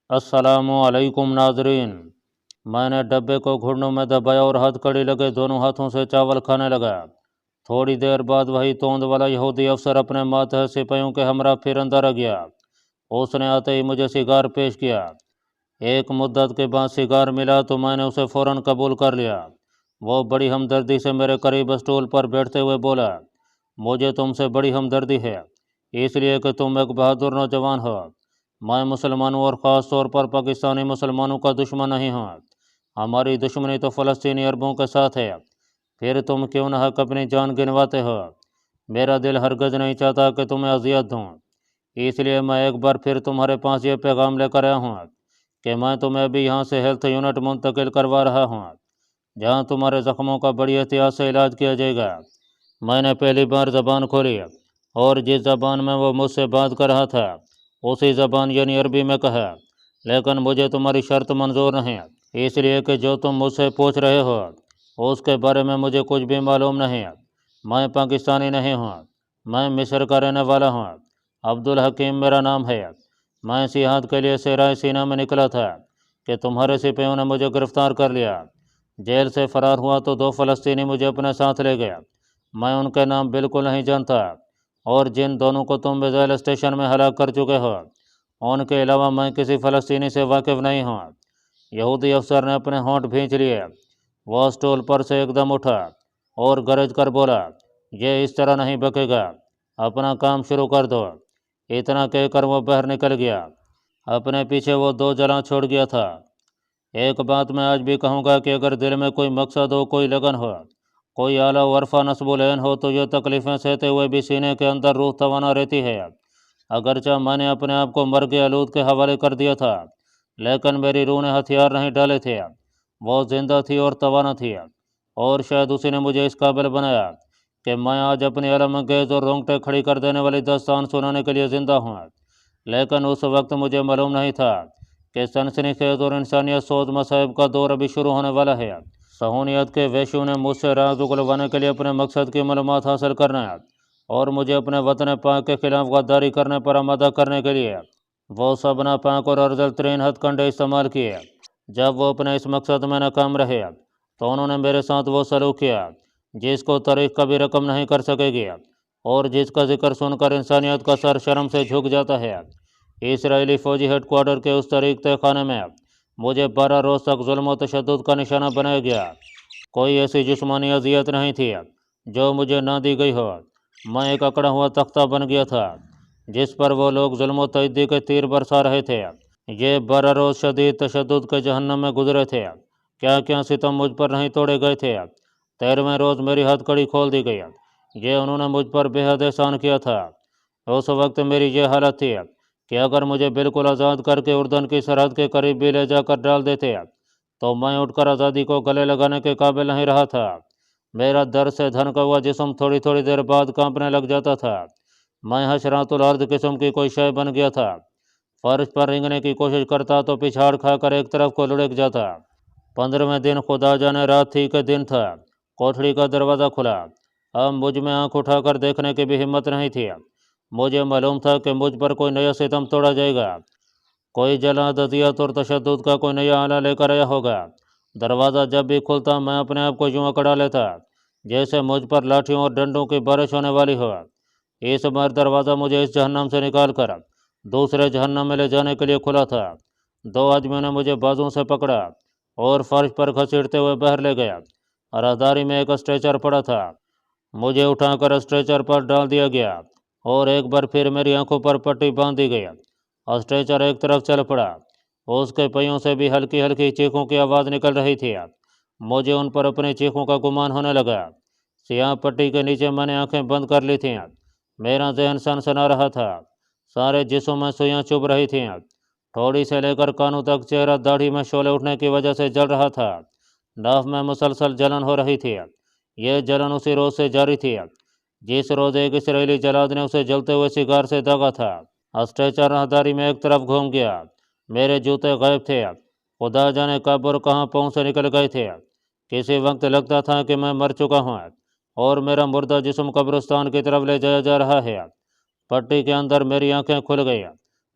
अस्सलामुअलैकुम नाजरीन। मैंने डब्बे को घुटनों में दबाया और हथकड़ी लगे दोनों हाथों से चावल खाने लगा। थोड़ी देर बाद वही तोंद वाला यहूदी अफसर अपने मातहत सिपाहियों के हमरा फिर अंदर आ गया। उसने आते ही मुझे सिगार पेश किया। एक मुद्दत के बाद सिगार मिला तो मैंने उसे फ़ौरन कबूल कर लिया। वो बड़ी हमदर्दी से मेरे करीब स्टूल पर बैठते हुए बोला, मुझे तुमसे बड़ी हमदर्दी है, इसलिए कि तुम एक बहादुर नौजवान हो। मैं मुसलमानों और ख़ास तौर पर पाकिस्तानी मुसलमानों का दुश्मन नहीं हूँ। हमारी दुश्मनी तो फ़लस्तीनी अरबों के साथ है। फिर तुम क्यों न हक अपनी जान गिनवाते हो? मेरा दिल हरगज़ नहीं चाहता कि तुम्हें अजियत दूँ, इसलिए मैं एक बार फिर तुम्हारे पास ये पैगाम लेकर आया हूँ कि मैं तुम्हें अभी यहाँ से हेल्थ यूनिट मुंतकिल करवा रहा हूँ, जहाँ तुम्हारे ज़ख्मों का बड़ी एहतियात से इलाज किया जाएगा। मैंने पहली बार ज़बान खोली और जिस ज़बान में वो मुझसे बात कर रहा था उसी ज़बान यानी अरबी में कहा, लेकिन मुझे तुम्हारी शर्त मंजूर नहीं, इसलिए कि जो तुम मुझसे पूछ रहे हो उसके बारे में मुझे कुछ भी मालूम नहीं। मैं पाकिस्तानी नहीं हूँ, मैं मिस्र का रहने वाला हूँ। अब्दुल हकीम मेरा नाम है। मैं सियाहत के लिए सेराय सीना में निकला था कि तुम्हारे सिपाहियों ने मुझे गिरफ़्तार कर लिया। जेल से फ़रार हुआ तो दो फ़लस्तीनी मुझे अपने साथ ले गए। मैं उनके नाम बिल्कुल नहीं जानता, और जिन दोनों को तुम मिज़ाइल स्टेशन में हलाक कर चुके हो उनके अलावा मैं किसी फ़लस्तीनी से वाकिफ़ नहीं हूँ। यहूदी अफसर ने अपने होंठ भींच लिए। वह स्टूल पर से एकदम उठा और गरज कर बोला, ये इस तरह नहीं बकेगा, अपना काम शुरू कर दो। इतना कहकर वो बाहर निकल गया। अपने पीछे वो दो जलां छोड़ गया था। एक बात मैं आज भी कहूँगा कि अगर दिल में कोई मकसद हो, कोई लगन हो, कोई आला वरफ़ा नस्बुल-ऐन हो तो ये तकलीफ़ें सहते हुए भी सीने के अंदर रूह तवाना रहती है। अगरचे मैंने अपने आप को मर्ग आलूद के हवाले कर दिया था, लेकिन मेरी रूह ने हथियार नहीं डाले थे। वो जिंदा थी और तवाना थी, और शायद उसी ने मुझे इस काबिल बनाया कि मैं आज अपनी अलमंगेज़ और रोंगटे खड़ी कर देने वाली दास्तान सुनाने के लिए ज़िंदा हूँ। लेकिन उस वक्त मुझे मालूम नहीं था कि सनसनीखेज़ और इंसानियत सोज मसाइब का दौर अभी शुरू होने वाला है। सहूनियत के वेश्यों ने मुझसे राज उगलवाने के लिए अपने मकसद की मालूमात हासिल करना और मुझे अपने वतन पाक के खिलाफ गद्दारी करने पर आमादा करने के लिए वो सब नापाक और अर्जल तरीन हथकंडे इस्तेमाल किए। जब वो अपने इस मकसद में नाकाम रहे तो उन्होंने मेरे साथ वो सलूक किया जिसको तारीख कभी रकम नहीं कर सकेगी और जिसका जिक्र सुनकर इंसानियत का सर शर्म से झुक जाता है। इसराइली फ़ौजी हेडक्वार्टर के उस तरीक तहखाने में मुझे 12 रोज़ तक जुल्म व तशद्दुद का निशाना बनाया गया। कोई ऐसी जिस्मानी अजियत नहीं थी जो मुझे ना दी गई हो। मैं एक अकड़ा हुआ तख्ता बन गया था जिस पर वो लोग जुल्म व तशद्दुद के तीर बरसा रहे थे। ये 12 रोज़ शदीद तशद्दुद के जहन्नम में गुजरे थे। क्या क्या सितम मुझ पर नहीं तोड़े गए थे। 13वें रोज़ मेरी हथकड़ी खोल दी गई। ये उन्होंने मुझ पर बेहद एहसान किया था। उस वक्त मेरी ये हालत थी कि अगर मुझे बिल्कुल आज़ाद करके उर्दन की सरहद के करीब भी ले जाकर डाल देते तो मैं उठकर आज़ादी को गले लगाने के काबिल नहीं रहा था। मेरा दर्द से धनका हुआ जिस्म थोड़ी थोड़ी देर बाद कांपने लग जाता था। मैं हशरातुल अर्द किस्म की कोई शय बन गया था। फर्श पर रेंगने की कोशिश करता तो पिछाड़ खाकर एक तरफ को लुढ़क जाता। 15वें दिन खुदा जाने रात थी कि दिन था, कोठड़ी का दरवाज़ा खुला। अब मुझ में आंख उठाकर देखने की भी हिम्मत नहीं थी। मुझे मालूम था कि मुझ पर कोई नया सितम तोड़ा जाएगा। कोई जलाद, अज़ियत और तशद्दुद का कोई नया आला लेकर आया होगा। दरवाज़ा जब भी खुलता मैं अपने आप को यूँ अकड़ा लेता जैसे मुझ पर लाठियों और डंडों की बारिश होने वाली हो। इस बार दरवाज़ा मुझे इस जहन्नम से निकाल कर दूसरे जहन्नम में ले जाने के लिए खुला था। 2 आदमियों ने मुझे बाजुओं से पकड़ा और फर्श पर घसीटते हुए बाहर ले गया। राहदारी में एक स्ट्रेचर पड़ा था। मुझे उठाकर स्ट्रेचर पर डाल दिया गया और एक बार फिर मेरी आंखों पर पट्टी बांध दी गई। स्ट्रेचर एक तरफ चल पड़ा। उसके पहियों से भी हल्की हल्की चीखों की आवाज़ निकल रही थी। मुझे उन पर अपनी चीखों का गुमान होने लगा। सियाह पट्टी के नीचे मैंने आंखें बंद कर ली थीं। मेरा जहन सनसना रहा था। सारे जिस्म में सुइयाँ चुभ रही थीं। ठोड़ी से लेकर कानों तक चेहरा दाढ़ी में शोले उठने की वजह से जल रहा था। नाफ में मुसलसल जलन हो रही थी। यह जलन उसी रोज़ से जारी थी जिस रोज़ एक इसराइली जलाद ने उसे जलते हुए सिगार से दागा था। स्ट्रेचर राहदारी में एक तरफ घूम गया। मेरे जूते गायब थे। खुदा जाने कब और कहाँ पाँव से निकल गए थे। किसी वक्त लगता था कि मैं मर चुका हूँ और मेरा मुर्दा जिस्म कब्रिस्तान की तरफ ले जाया जा रहा है। पट्टी के अंदर मेरी आंखें खुल गई।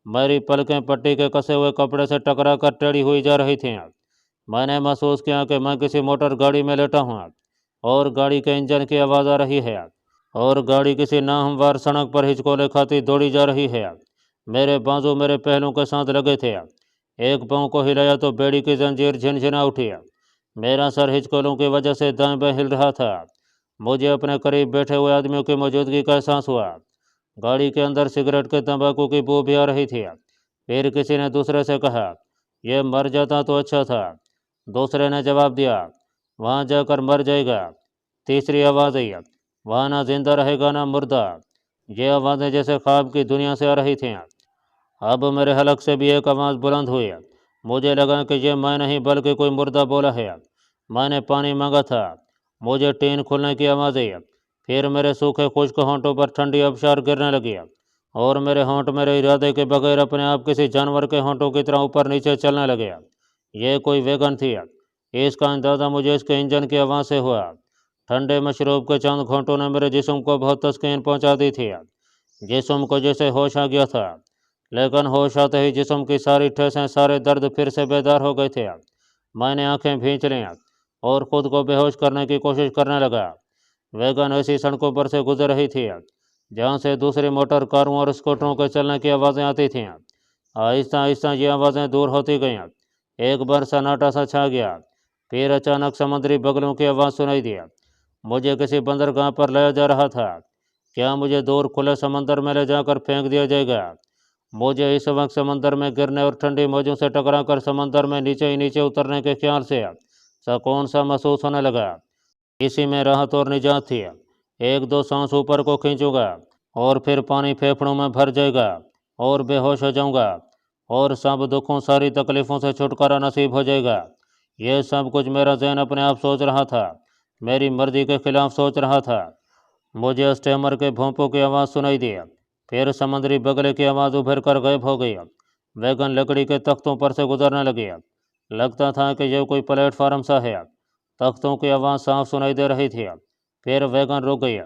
मेरी पलकें पट्टी के कसे हुए कपड़े से टकरा कर टेढ़ी हुई जा रही थीं। मैंने महसूस किया कि मैं किसी मोटर गाड़ी में लेटा हूँ और गाड़ी के इंजन की आवाज़ आ रही है और गाड़ी किसी नाहमवार सड़क पर हिचकोले खाती दौड़ी जा रही है। मेरे बाजू मेरे पहलू के साथ लगे थे। एक पाँव को हिलाया तो बेड़ी की जंजीर झिनझिना उठी। मेरा सर हिचकोलों की वजह से दाएं बाएं हिल रहा था। मुझे अपने करीब बैठे हुए आदमियों की मौजूदगी का एहसास हुआ। गाड़ी के अंदर सिगरेट के तंबाकू की बू भी आ रही थी। फिर किसी ने दूसरे से कहा, यह मर जाता तो अच्छा था। दूसरे ने जवाब दिया, वहाँ जाकर मर जाएगा। तीसरी आवाज़ आई, वहाँ ना जिंदा रहेगा ना मुर्दा। ये आवाज़ें जैसे ख्वाब की दुनिया से आ रही थीं। अब मेरे हलक से भी एक आवाज़ बुलंद हुई। मुझे लगा कि ये मैं नहीं बल्कि कोई मुर्दा बोला है। मैंने पानी मांगा था। मुझे टीन खुलने की आवाज़ आई। फिर मेरे सूखे खुश्क होंठों पर ठंडी आबशार गिरने लगी और मेरे होंठ मेरे इरादे के बगैर अपने आप किसी जानवर के होंठों की तरह ऊपर नीचे चलने लगे। ये कोई वैगन थी। इसका अंदाज़ा मुझे इसके इंजन की आवाज़ से हुआ। ठंडे मशरूब के चंद घोंटों ने मेरे जिस्म को बहुत तस्कीन पहुंचा दी थी। जिस्म को जैसे होश आ गया था, लेकिन होश आते ही जिस्म की सारी ठेसें सारे दर्द फिर से बेदार हो गए थे। मैंने आंखें भींच लीं और खुद को बेहोश करने की कोशिश करने लगा। वैगन ऐसी सड़कों पर से गुजर रही थी जहाँ से दूसरी मोटर कारों और स्कूटरों के चलने की आवाज़ें आती थीं। आहिस्ता आहिस्ता ये आवाज़ें दूर होती गईं। एक बार सन्नाटा सा छा गया। फिर अचानक समुद्री बगलों की आवाज़ सुनाई दी। मुझे किसी बंदरगाह पर लाया जा रहा था। क्या मुझे दूर खुले समंदर में ले जाकर फेंक दिया जाएगा? मुझे इस वक्त समंदर में गिरने और ठंडी मौजों से टकराकर समंदर में नीचे ही नीचे उतरने के ख्याल से सुकून सा महसूस होने लगा। इसी में राहत और निजात थी। एक दो सांस ऊपर को खींचूंगा और फिर पानी फेफड़ों में भर जाएगा और बेहोश हो जाऊंगा और सब दुखों सारी तकलीफ़ों से छुटकारा नसीब हो जाएगा। यह सब कुछ मेरा ज़हन अपने आप सोच रहा था, मेरी मर्जी के खिलाफ सोच रहा था। मुझे स्टीमर के भोंपों की आवाज़ सुनाई दी। फिर समुद्री बगले की आवाज़ उभर कर गायब हो गई। वैगन लकड़ी के तख्तों पर से गुजरने लगी। लगता था कि यह कोई प्लेटफार्म सा है। तख्तों की आवाज़ साफ सुनाई दे रही थी। फिर वैगन रुक गई।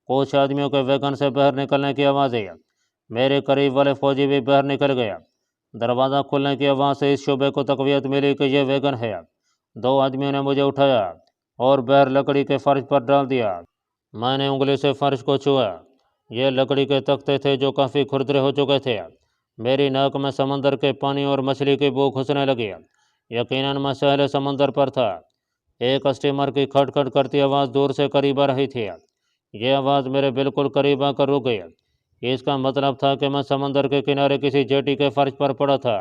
कुछ आदमियों के वैगन से बाहर निकलने की आवाज़ आई। मेरे करीब वाले फौजी भी बाहर निकल गया। दरवाज़ा खुलने की आवाज़ से इस शुबे को तकवीत मिली कि यह वैगन है। दो आदमियों ने मुझे उठाया और बाहर लकड़ी के फर्श पर डाल दिया। मैंने उंगली से फर्श को छुआ। ये लकड़ी के तख्ते थे जो काफ़ी खुरदरे हो चुके थे। मेरी नाक में समंदर के पानी और मछली की बू घुसने लगी। यकीनन मैं सहले समंदर पर था। एक स्टीमर की खटखट करती आवाज़ दूर से करीब आ रही थी। यह आवाज़ मेरे बिल्कुल करीब आकर रुक गई। इसका मतलब था कि मैं समंदर के किनारे किसी जेटी के फर्श पर पड़ा था।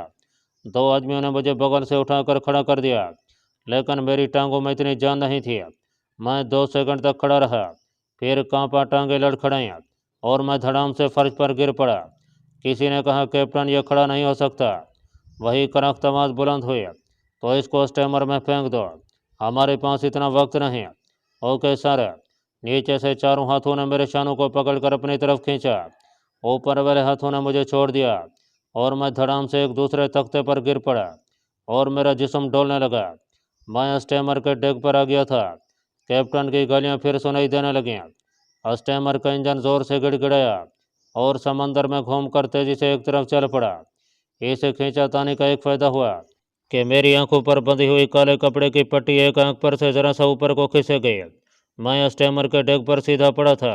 दो आदमियों ने मुझे बगल से उठाकर खड़ा कर दिया, लेकिन मेरी टांगों में इतनी जान नहीं थी। मैं 2 सेकंड तक खड़ा रहा, फिर कांपा टांगें लड़खड़ाईं और मैं धड़ाम से फर्श पर गिर पड़ा। किसी ने कहा, कैप्टन यह खड़ा नहीं हो सकता। वही करख्त आवाज़ बुलंद हुई, तो इसको स्टीमर में फेंक दो, हमारे पास इतना वक्त नहीं। Okay sir. नीचे से चारों हाथों ने मेरे शानों को पकड़कर अपनी तरफ खींचा। ऊपर वाले हाथों ने मुझे छोड़ दिया और मैं धड़ाम से एक दूसरे तख्ते पर गिर पड़ा और मेरा जिस्म डोलने लगा। मैं स्टीमर के डेक पर आ गया था। कैप्टन की गालियां फिर सुनाई देने लगीं। स्टीमर का इंजन जोर से गिड़गिड़ाया और समंदर में घूमकर तेजी से एक तरफ चल पड़ा। इसे खींचातानी का एक फ़ायदा हुआ कि मेरी आंखों पर बंधी हुई काले कपड़े की पट्टी एक आंख पर से जरा सा ऊपर को खिसक गई। मैं स्टीमर के डेक पर सीधा पड़ा था।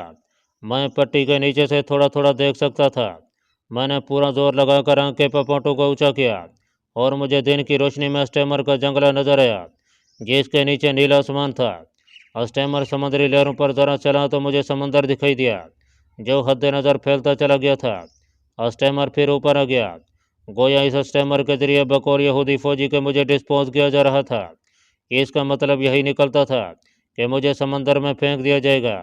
मैं पट्टी के नीचे से थोड़ा थोड़ा देख सकता था। मैंने पूरा जोर लगाकर आंख के पपोटों को ऊंचा किया और मुझे दिन की रोशनी में स्टीमर का जंगला नजर आया, जिसके नीचे नीला आसमान था। स्टीमर समुद्री लहरों पर जरा चला तो मुझे समंदर दिखाई दिया, जो हद नज़र फैलता चला गया था। स्टीमर फिर ऊपर आ गया, गोया इस स्टीमर के जरिए बकौल यहूदी फौजी के मुझे डिस्पोज किया जा रहा था। इसका मतलब यही निकलता था कि मुझे समंदर में फेंक दिया जाएगा।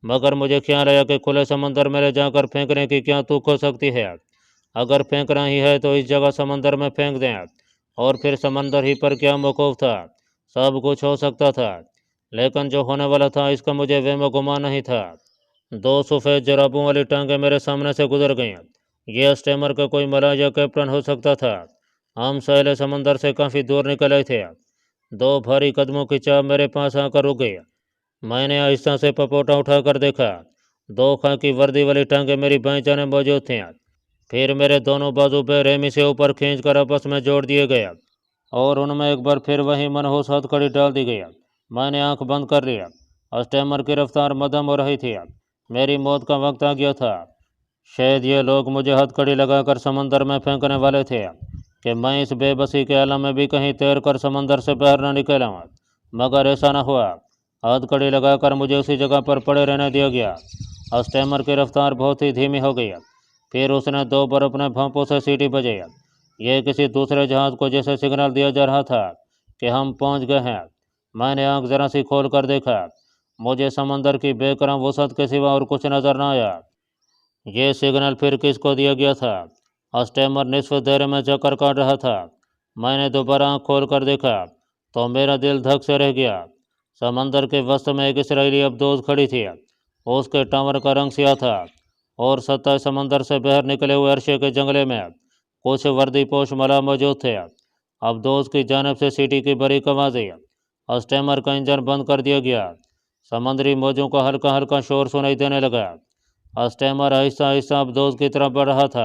मगर मुझे ख्याल आया कि खुले समंदर में ले जाकर फेंकने की क्या तुक हो सकती है। अगर फेंकना ही है तो इस जगह समंदर में फेंक दें, और फिर समंदर ही पर क्या मौकूफ था। सब कुछ हो सकता था, लेकिन जो होने वाला था इसका मुझे वहम गुमान नहीं था। 2 सफ़ेद जराबों वाली टांगें मेरे सामने से गुजर गईं। यह स्टीमर का कोई मलाजा कैप्टन हो सकता था। हम सहेले समंदर से काफ़ी दूर निकल आए थे। 2 भारी कदमों की चाप मेरे पास आकर रुक गई। मैंने आहिस्ता से पपोटा उठाकर देखा। 2 खाकी वर्दी वाली टांगें मेरी बाएं जाने मौजूद थीं। फिर मेरे दोनों बाजू बेरहमी से ऊपर खींचकर आपस में जोड़ दिए गए और उनमें एक बार फिर वही मनहूस हथकड़ी डाल दी गई। मैंने आंख बंद कर लिया। स्टेमर की रफ्तार मध्यम हो रही थी। मेरी मौत का वक्त आ गया था। शायद ये लोग मुझे हथकड़ी लगाकर समंदर में फेंकने वाले थे कि मैं इस बेबसी के आलम में भी कहीं तैर कर समंदर से बाहर न निकल आऊँ, मगर ऐसा न हुआ। हथकड़ी लगाकर मुझे उसी जगह पर पड़े रहने दिया गया। स्टेमर की रफ्तार बहुत ही धीमी हो गई। फिर उसने 2 बार अपने भोंपों से सीटी बजाई। यह किसी दूसरे जहाज को जैसे सिग्नल दिया जा रहा था कि हम पहुंच गए हैं। मैंने आंख जरा सी खोल कर देखा। मुझे समंदर की बेकरार वसअत के सिवा और कुछ नजर न आया। ये सिग्नल फिर किसको दिया गया था? स्टेमर निस्फ देर में चक्कर काट रहा था। मैंने दोबारा आंख खोल कर देखा तो मेरा दिल धक से रह गया। समंदर के वस्त में एक इसराइली अबदोज खड़ी थी। उसके टावर का रंग सियाह था और सतह समंदर से बाहर निकले हुए अरशे के जंगले में कुछ वर्दी पोश मला मौजूद थे। अबदोज की जानिब से सीटी की बारीक आवाज़ आई। स्टेमर का इंजन बंद कर दिया गया। समुद्री मौजों का हल्का हल्का शोर सुनाई देने लगा। स्टेमर आहिस्ता आहिस्ता अबदोज की तरफ बढ़ रहा था।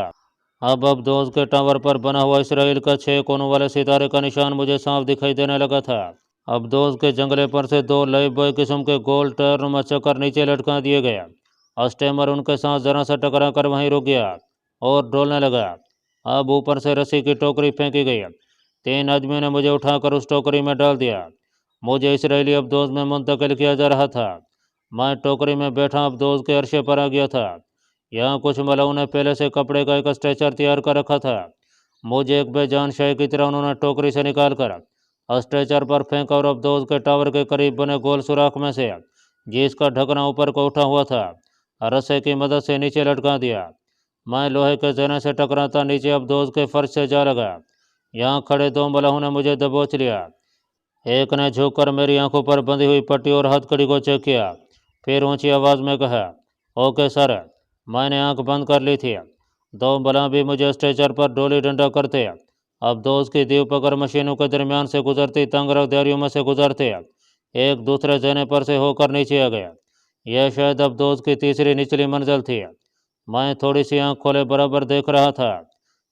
अब अबदोज के टावर पर बना हुआ इसराइल का 6 कोनों वाले सितारे का निशान मुझे साफ दिखाई देने लगा था। अबदोज के जंगले पर से 2 लाइफ बॉय किस्म के गोल टर्न चक्कर नीचे लटका दिए गए। स्टेमर उनके साथ जरा सा टकरा कर वहीं रुक गया और डोलने लगा। अब ऊपर से रस्सी की टोकरी फेंकी गई। 3 आदमियों ने मुझे उठाकर उस टोकरी में डाल दिया। मुझे इसराइली अबदोज में मुंतकिल किया जा रहा था। मैं टोकरी में बैठा अबदोज के अरशे पर आ गया था। यहाँ कुछ मलाओं ने पहले से कपड़े का एक स्ट्रेचर तैयार कर रखा था। मुझे एक बेजान शय की तरह उन्होंने टोकरी से निकाल कर स्ट्रेचर पर फेंका और अबदोज के टावर के करीब बने गोल सुराख में से जिसका ढकना ऊपर को उठा हुआ था रस्से की मदद से नीचे लटका दिया। मैं लोहे के जने से टकराता नीचे अबदोज के फर्श से जा लगा। यहाँ खड़े 2 मलाहों ने मुझे दबोच लिया। एक ने झुककर मेरी आंखों पर बंधी हुई पट्टी और हथकड़ी को चेक किया। फिर ऊंची आवाज़ में कहा, ओके सर। मैंने आंख बंद कर ली थी। 2 मलाह भी मुझे स्ट्रेचर पर डोली डंडा करते अबदोज की दीव पकड़ मशीनों के दरमियान से गुजरती तंग रखदारियों में से गुजरते एक दूसरे जने पर से होकर नीचे आ गया। यह शायद अबदोज की तीसरी निचली मंजिल थी। मैं थोड़ी सी आंख खोले बराबर देख रहा था।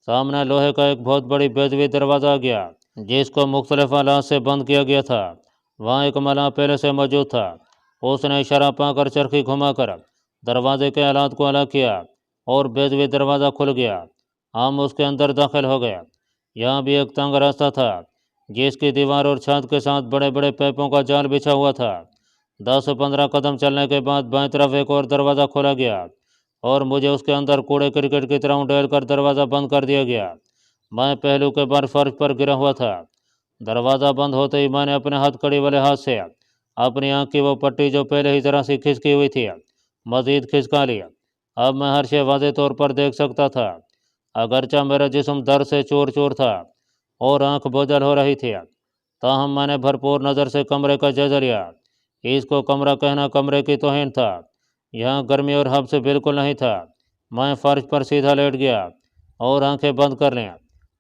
सामने लोहे का एक बहुत बड़ी बेजवी दरवाज़ा आ गया जिसको मुख्तलिफ आलात से बंद किया गया था। वहाँ एक मलाह पहले से मौजूद था। उसने इशारा पाकर चरखी घुमाकर दरवाजे के आलात को अलग किया और बेजवी दरवाज़ा खुल गया। हम उसके अंदर दाखिल हो गए। यहाँ भी एक तंग रास्ता था जिसकी दीवार और छत के साथ बड़े बड़े पैपों का जाल बिछा हुआ था। 10-15 कदम चलने के बाद बाएं तरफ एक और दरवाज़ा खोला गया और मुझे उसके अंदर कूड़े क्रिकेट की तरह उड़ेल कर दरवाज़ा बंद कर दिया गया। मैं पहलू के बार फर्श पर गिरा हुआ था। दरवाज़ा बंद होते ही मैंने अपने हथकड़ी वाले हाथ से अपनी आँख की वो पट्टी जो पहले ही जरा सी खिसकी हुई थी मज़ीद खिसका लिया। अब मैं हर शय वाज़े तौर पर देख सकता था। अगरचा मेरा जिस्म दर्द से चूर चूर था और आँख बोझल हो रही थी, ताहम मैंने भरपूर नज़र से कमरे का जायजा लिया। इसको कमरा कहना कमरे की तौहीन था। यहाँ गर्मी और हब से बिल्कुल नहीं था। मैं फर्श पर सीधा लेट गया और आंखें बंद कर लें।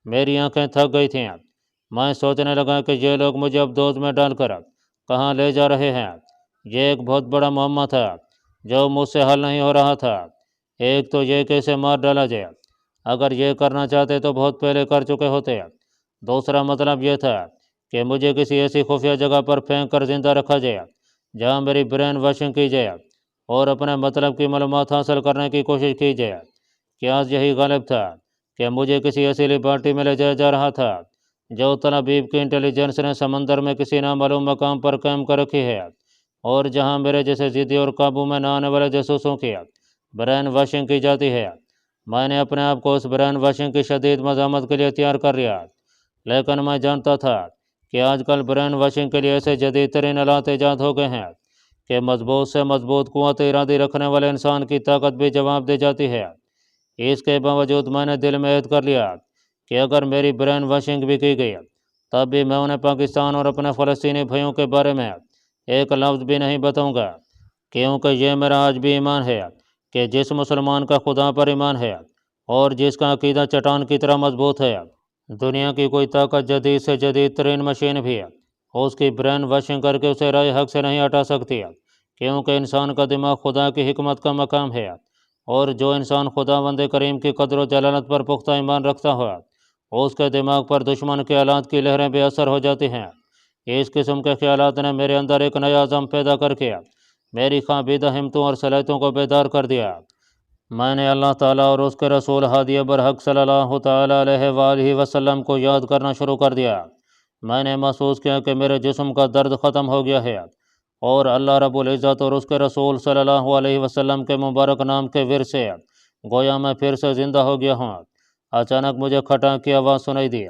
मेरी आंखें थक गई थीं। मैं सोचने लगा कि ये लोग मुझे अबदोज में डालकर कहाँ ले जा रहे हैं। ये एक बहुत बड़ा मुअम्मा था जो मुझसे हल नहीं हो रहा था। एक तो ये कैसे मार डाला जाए। अगर ये करना चाहते तो बहुत पहले कर चुके होते। दूसरा मतलब यह था कि मुझे किसी ऐसी खुफिया जगह पर फेंक कर जिंदा रखा जाए जहाँ मेरी ब्रेन वॉशिंग की जाए और अपने मतलब की मालूमात हासिल करने की कोशिश की जाए। क्या आज यही गालिब था कि मुझे किसी ऐसी लिबर्टी में ले जाया जा रहा था जो तलाबीब की इंटेलिजेंस ने समंदर में किसी नामालूम मकाम पर कायम कर रखी है और जहाँ मेरे जैसे ज़िद्दी और काबू में न आने वाले जासूसों की ब्रेन वॉशिंग की जाती है। मैंने अपने आप को उस ब्रेन वॉशिंग की शदीद मज़ामत के लिए तैयार कर लिया, लेकिन मैं जानता था कि आजकल ब्रेन वॉशिंग के लिए ऐसे जदीद तरीन आलात ईजाद हो गए हैं कि मजबूत से मजबूत क़ुव्वत इरादी रखने वाले इंसान की ताकत भी जवाब दे जाती है। इसके बावजूद मैंने दिल में ऐद कर लिया कि अगर मेरी ब्रेन वॉशिंग भी की गई तब भी मैं उन्हें पाकिस्तान और अपने फ़लस्तीनी भाइयों के बारे में एक लफ्ज़ भी नहीं बताऊंगा, क्योंकि ये मेरा आज भी ईमान है कि जिस मुसलमान का खुदा पर ईमान है और जिसका अकीदा चट्टान की तरह मजबूत है, दुनिया की कोई ताकत जदीद से जदीद तरीन मशीन भी उसकी ब्रेन वॉशिंग करके उसे राय हक से नहीं हटा सकती, क्योंकि इंसान का दिमाग खुदा की हिकमत का मकाम है। اور جو انسان خداوند کریم کی قدر و جلالت پر پختہ ایمان رکھتا ہو اس کے دماغ پر دشمن کے آلات کی لہریں بے اثر ہو جاتی ہیں۔ اس قسم کے خیالات نے میرے اندر ایک نیا عزم پیدا کر کے میری خوابیدہ ہمتوں اور صلاحیتوں کو بیدار کر دیا۔ میں نے اللہ تعالیٰ اور اس کے رسول ہادی برحق صلی اللہ تعالیٰ علیہ وآلہ وسلم کو یاد کرنا شروع کر دیا۔ میں نے محسوس کیا کہ میرے جسم کا درد ختم ہو گیا ہے اور اللہ رب العزت اور اس کے رسول صلی اللہ علیہ وسلم کے مبارک نام کے ورث سے گویا میں پھر سے زندہ ہو گیا ہوں۔ اچانک مجھے کھٹاک کی آواز سنائی دی۔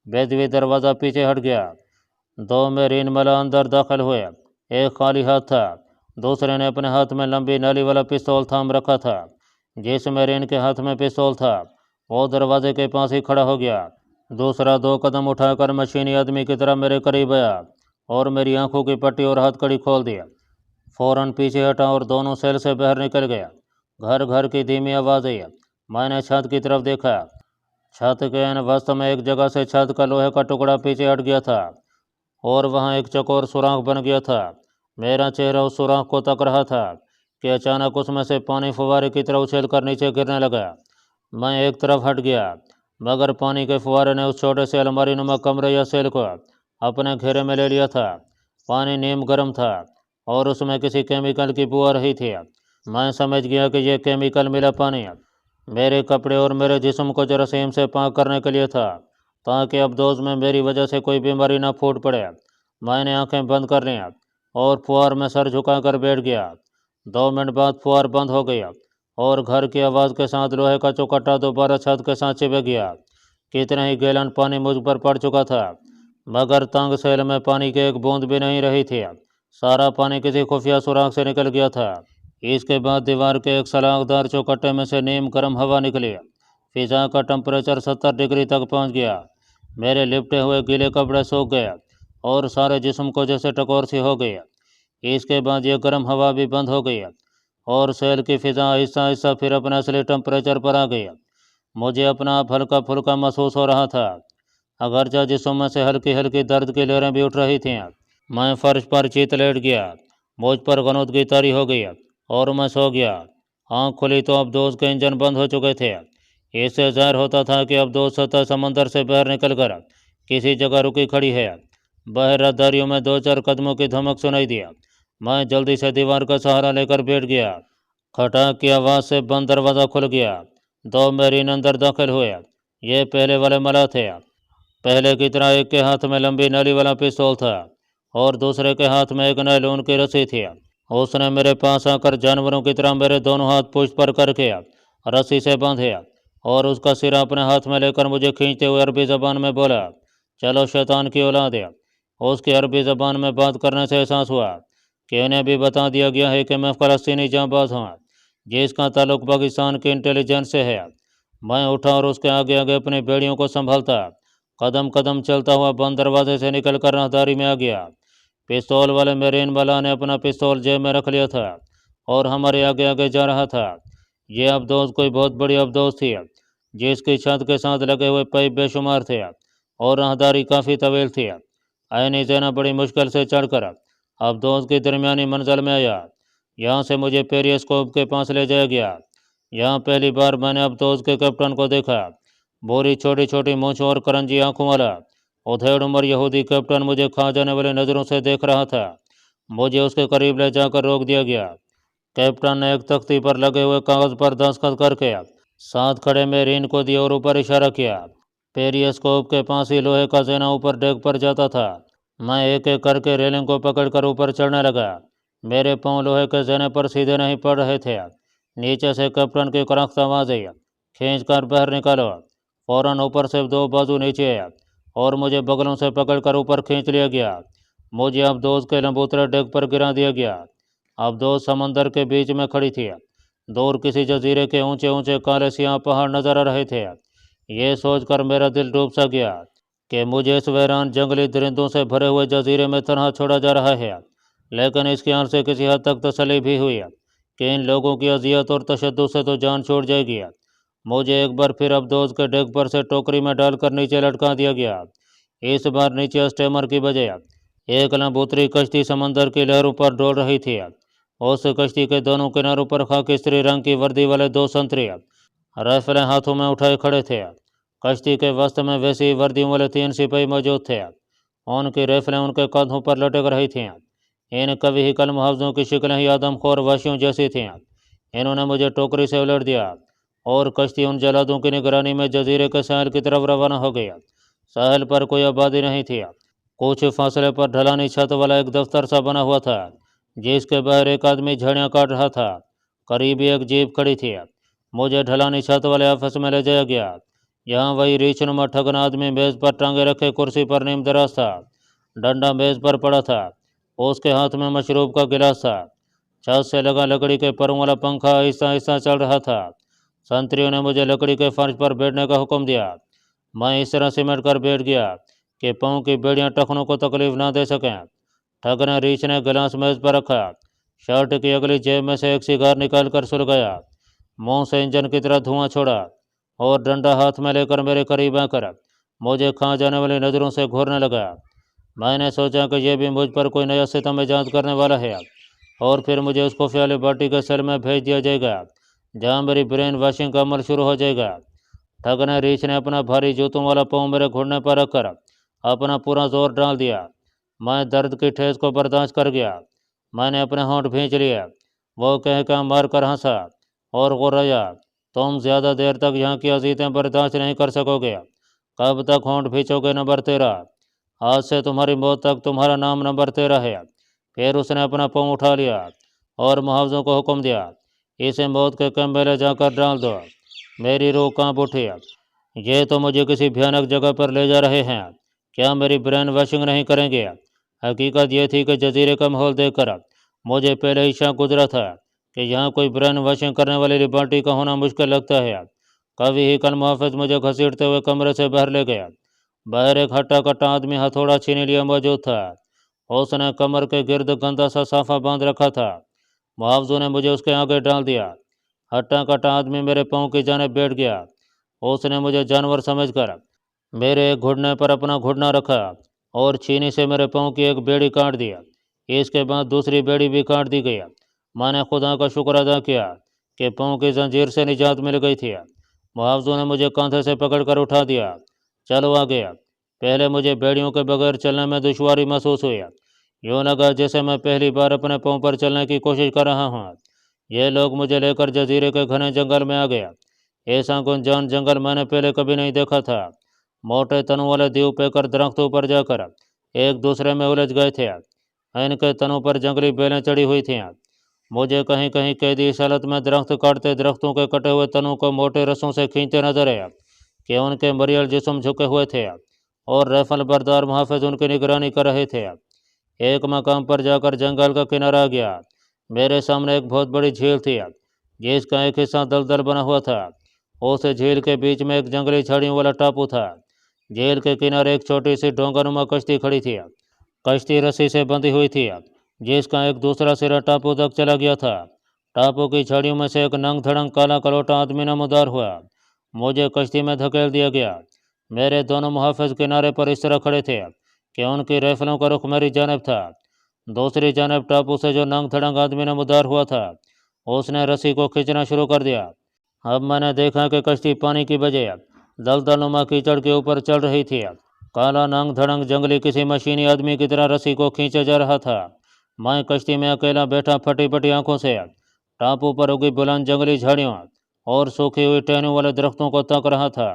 بیدوی دروازہ پیچھے ہٹ گیا۔ دو میرین ملا اندر داخل ہوئے۔ ایک خالی ہاتھ تھا، دوسرے نے اپنے ہاتھ میں لمبی نالی والا پستول تھام رکھا تھا۔ جس میرین کے ہاتھ میں پستول تھا وہ دروازے کے پاس ہی کھڑا ہو گیا۔ دوسرا 2 قدم اٹھا کر مشینی آدمی کی طرح میرے قریب آیا اور میری آنکھوں کی پٹی اور ہاتھ کڑی کھول دیا۔ فوراً پیچھے ہٹا اور دونوں سیل سے باہر نکل گیا۔ گھر گھر کی دھیمی آواز آئی۔ میں نے چھت کی طرف دیکھا۔ چھت کے وسط میں ایک جگہ سے چھت کا لوہے کا ٹکڑا پیچھے ہٹ گیا تھا اور وہاں ایک چکور سوراخ بن گیا تھا۔ میرا چہرہ اس سوراخ کو تک رہا تھا کہ اچانک اس میں سے پانی فوارے کی طرح اچھل کر نیچے گرنے لگا۔ میں ایک طرف ہٹ گیا مگر پانی کے فوارے نے اس چھوٹے سے الماری نما کمرے یا سیل کو اپنے گھیرے میں لے لیا تھا۔ پانی نیم گرم تھا اور اس میں کسی کیمیکل کی بو آ رہی تھی۔ میں سمجھ گیا کہ یہ کیمیکل ملا پانی میرے کپڑے اور میرے جسم کو جراثیم سے پاک کرنے کے لیے تھا تاکہ ابدوز میں میری وجہ سے کوئی بیماری نہ پھوٹ پڑے۔ میں نے آنکھیں بند کر لیں اور فوار میں سر جھکا کر بیٹھ گیا۔ 2 منٹ بعد فوار بند ہو گیا اور گھر کی آواز کے ساتھ لوہے کا چوکٹا دوبارہ چھت کے ساتھ چپک گیا۔ کتنے ہی گیلن پانی مجھ پر پڑ چکا تھا مگر تنگ سیل میں پانی کی ایک بوند بھی نہیں رہی تھی۔ سارا پانی کسی خفیہ سوراخ سے نکل گیا تھا۔ اس کے بعد دیوار کے ایک سلاخ دار چوکٹے میں سے نیم گرم ہوا نکلی۔ فضا کا ٹمپریچر 70 ڈگری تک پہنچ گیا۔ میرے لپٹے ہوئے گیلے کپڑے سوکھ گئے اور سارے جسم کو جیسے ٹکور سی ہو گئی۔ اس کے بعد یہ گرم ہوا بھی بند ہو گئی اور سیل کی فضا آہستہ آہستہ پھر اپنے اصلی ٹمپریچر پر آ گئی۔ مجھے اپنا آپ ہلکا پھلکا محسوس ہو رہا تھا اگرچہ جسم میں سے ہلکی ہلکی درد کی لہریں بھی اٹھ رہی تھیں۔ میں فرش پر چیت لیٹ گیا۔ مجھ پر غنودگی طاری ہو گئی اور میں سو گیا۔ آنکھ کھلی تو ابدوز کے انجن بند ہو چکے تھے۔ اس سے ظاہر ہوتا تھا کہ ابدوز سطح سمندر سے باہر نکل کر کسی جگہ رکی کھڑی ہے۔ باہر راہداریوں میں 2-4 قدموں کی دھمک سنائی دیا۔ میں جلدی سے دیوار کا سہارا لے کر بیٹھ گیا۔ کھٹاک کی آواز سے بند دروازہ کھل گیا۔ 2 میرین اندر داخل ہوئے۔ یہ پہلے والے ملا تھے۔ پہلے کی طرح ایک کے ہاتھ میں لمبی نالی والا پستول تھا اور دوسرے کے ہاتھ میں ایک نائلون کی رسی تھی۔ اس نے میرے پاس آ کر جانوروں کی طرح میرے دونوں ہاتھ پشت پر کر کے رسی سے باندھے اور اس کا سرا اپنے ہاتھ میں لے کر مجھے کھینچتے ہوئے عربی زبان میں بولا، چلو شیطان کی اولاد ہے۔ اس کی عربی زبان میں بات کرنے سے احساس ہوا کہ انہیں بھی بتا دیا گیا ہے کہ میں فلسطینی جانباز ہوں جس کا تعلق پاکستان کی انٹیلیجنس سے ہے۔ میں اٹھا اور اس کے آگے آگے اپنی بیڑیوں کو سنبھالتا قدم قدم چلتا ہوا بند دروازے سے نکل کر راہداری میں آ گیا۔ پستول والے میرین والا نے اپنا پستول جیب میں رکھ لیا تھا اور ہمارے آگے آگے جا رہا تھا۔ یہ ابدوز کوئی بہت بڑی ابدوز تھی جس کی چھت کے ساتھ لگے ہوئے پائپ بے شمار تھے اور راہداری کافی طویل تھی۔ عینی زینہ بڑی مشکل سے چڑھ کر ابدوز کی درمیانی منزل میں آیا۔ یہاں سے مجھے پیریسکوپ کے پاس لے جایا گیا۔ یہاں پہلی بار میں نے ابدوز کے کیپٹن کو دیکھا۔ بوری چھوٹی چھوٹی مونچھوں اور کرنجی آنکھوں والا ادھیڑ عمر یہودی کیپٹن مجھے کھا جانے والی نظروں سے دیکھ رہا تھا۔ مجھے اس کے قریب لے جا کر روک دیا گیا۔ کیپٹن نے ایک تختی پر لگے ہوئے کاغذ پر دستخط کر کے ساتھ کھڑے میرین کو دیا اور اوپر اشارہ کیا۔ پیریسکوپ کے پاس ہی لوہے کا زینہ اوپر ڈیک پر جاتا تھا۔ میں ایک ایک کر کے ریلنگ کو پکڑ کر اوپر چڑھنے لگا۔ میرے پاؤں لوہے کے زینے پر سیدھے نہیں پڑ رہے تھے۔ نیچے سے کیپٹن کی کڑکتا آواز آئی، کھینچ کر باہر نکالو۔ فوراً اوپر سے 2 بازو نیچے آیا اور مجھے بغلوں سے پکڑ کر اوپر کھینچ لیا گیا۔ مجھے ابدوز کے لمبوترے ڈیک پر گرا دیا گیا۔ ابدوز سمندر کے بیچ میں کھڑی تھی۔ دور کسی جزیرے کے اونچے اونچے کالے سیاہ پہاڑ نظر آ رہے تھے۔ یہ سوچ کر میرا دل ڈوب سا گیا کہ مجھے اس ویران جنگلی درندوں سے بھرے ہوئے جزیرے میں تنہا چھوڑا جا رہا ہے، لیکن اس خیال سے کسی حد تک تسلی بھی ہوئی کہ ان لوگوں کی اذیت اور تشدد سے تو جان چھوڑ جائے گی۔ مجھے ایک بار پھر ابدوز کے ڈیک پر سے ٹوکری میں ڈال کر نیچے لٹکا دیا گیا۔ اس بار نیچے اسٹیمر کی بجائے ایک لمبوتری کشتی سمندر کی لہروں پر ڈول رہی تھی۔ उस कश्ती के दोनों किनारों पर खाकी रंग की वर्दी वाले 2 संतरी राइफलें हाथों में उठाए खड़े थे। कश्ती के वस्त में वैसी वर्दियों वाले 3 सिपाही मौजूद थे। उनकी राइफलें उनके कंधों पर लटक रही थीं। इन कभी ही कल मुहावजों की शक्लें ही आदमखोर वाशियों जैसी थीं। इन्होंने मुझे टोकरी से उलट दिया और कश्ती उन जलादों की निगरानी में जजीरे के साहिल की तरफ रवाना हो गई। साहिल पर कोई आबादी नहीं थी। कुछ फासले पर ढलानी छत वाला एक दफ्तर सा बना हुआ था, जिसके बाहर एक आदमी झड़ियाँ काट रहा था। करीब एक जीप खड़ी थी। मुझे ढलानी छत वाले ऑफिस में ले जाया गया। यहाँ वही रीछनुमा ठगन आदमी मेज पर टांगे रखे कुर्सी पर नीम दराज था। डंडा मेज पर पड़ा था। उसके हाथ में मशरूब का गिलास था। छत से लगा लकड़ी के परों वाला पंखा आहिस्ता आहिस्ता चल रहा था। संतरियों ने मुझे लकड़ी के फर्श पर बैठने का हुक्म दिया। मैं इस तरह सिमट कर बैठ गया कि पाँव की बेड़ियाँ टखनों को तकलीफ ना दे सकें। ठग ने रीछ ने गिलास मेज पर रखा। शर्ट की अगली जेब में से एक सिगार निकाल कर सुलगाया। मुंह से इंजन की तरह धुआं छोड़ा और डंडा हाथ में लेकर मेरे करीब आकर मुझे खा जाने वाली नज़रों से घूरने लगा। मैंने सोचा कि यह भी मुझ पर कोई नया सितम ईजाद करने वाला है और फिर मुझे उस खुफिया वाली बाटी के सेल में भेज दिया जाएगा, जहाँ मेरी ब्रेन वॉशिंग का अमल शुरू हो जाएगा। ठग ने रीछ ने अपना भारी जूतों वाला पाँव मेरे घुटने पर रखकर अपना पूरा जोर डाल दिया। मैं दर्द की ठेस को बर्दाश्त कर गया। मैंने अपने होंठ भींच लिए। वो कह कर मार कर हंसा और गुर्राया, तुम ज़्यादा देर तक यहाँ की अजीतें बर्दाश्त नहीं कर सकोगे। कब तक होंठ भींचोगे नंबर 13? आज से तुम्हारी मौत तक तुम्हारा नाम नंबर 13 है। फिर उसने अपना पाँव उठा लिया और मुहावजों को हुक्म दिया, इसे मौत के कैंप में ले जाकर डाल दो। मेरी रूह कांप उठी। ये तो मुझे किसी भयानक जगह पर ले जा रहे हैं। क्या मेरी ब्रेन वॉशिंग नहीं करेंगे? हकीकत यह थी कि जजीरे का माहौल देखकर मुझे पहले ही शक गुजरा था कि यहाँ कोई ब्रेन वॉशिंग करने वाली लिबर्टी का होना मुश्किल लगता है। कभी ही कल मुहाफिज मुझे घसीटते हुए कमरे से बाहर ले गया। बाहर एक हट्टा कट्टा आदमी हथौड़ा छीने लिए मौजूद था। उसने कमर के गिर्द गंदा सा साफा बांध रखा था। मुहावजों ने मुझे उसके आगे डाल दिया। हट्टा कट्टा आदमी मेरे पाँव की जाने बैठ गया। उसने मुझे जानवर समझकर मेरे एक घुटने पर अपना घुटना रखा और छीनी से मेरे पाँव की एक बेड़ी काट दिया। इसके बाद दूसरी बेड़ी भी काट दी गई। मैंने खुदा का शुक्र अदा किया कि पाँव की जंजीर से निजात मिल गई थी। मुहावजों ने मुझे कंधे से पकड़कर उठा दिया। चलो आ गया। पहले मुझे बेड़ियों के बगैर चलने में दुश्वारी महसूस हुई। यूँ लगा जैसे मैं पहली बार अपने पाँव पर चलने की कोशिश कर रहा हूँ। ये लोग मुझे लेकर जजीरे के घने जंगल में आ गया। ऐसा गुंजान जंगल मैंने पहले कभी नहीं देखा था। मोटे तनों वाले दीव पेकर दरख्तों पर जाकर एक दूसरे में उलझ गए थे। इनके तनों पर जंगली बेलें चढ़ी हुई थीं। मुझे कहीं कहीं कैदी इस हालत में दरख्त काटते दरख्तों के कटे हुए तनों को मोटे रस्सों से खींचते नजर आए कि उनके मरियल जिस्म झुके हुए थे और राइफल बरदार मुहाफिज उनकी निगरानी कर रहे थे। एक मकाम पर जाकर जंगल का किनारा आ गया। मेरे सामने एक बहुत बड़ी झील थी, जिसका एक हिस्सा दलदल बना हुआ था। उस झील के बीच में एक जंगली झाड़ियों वाला टापू था। झील के किनारे एक छोटी सी डोंगरनुमा कश्ती खड़ी थी। कश्ती रस्सी से बंधी हुई थी, जिसका एक दूसरा सिरा टापू तक चला गया था। टापू की झाड़ियों में से एक नंग धड़ंग काला कलोटा आदमी नमदार हुआ। मुझे कश्ती में धकेल दिया गया। मेरे दोनों मुहाफिज किनारे पर इस तरह खड़े थे कि उनकी राइफलों का रुख मेरी जानब था। दूसरी जानब टापू से जो नंग धड़ंग आदमी नमदार हुआ था, उसने रस्सी को खींचना शुरू कर दिया। अब मैंने देखा कि कश्ती पानी की बजाय दलदलनुमा कीचड़ के ऊपर चल रही थी। काला नंग धड़ंग जंगली किसी मशीनी आदमी की तरह रस्सी को खींचा जा रहा था। मैं कश्ती में अकेला बैठा फटी फटी आंखों से टापू पर उगी बुलंद जंगली झाड़ियों और सूखी हुई टहनियों वाले दरख्तों को तक रहा था।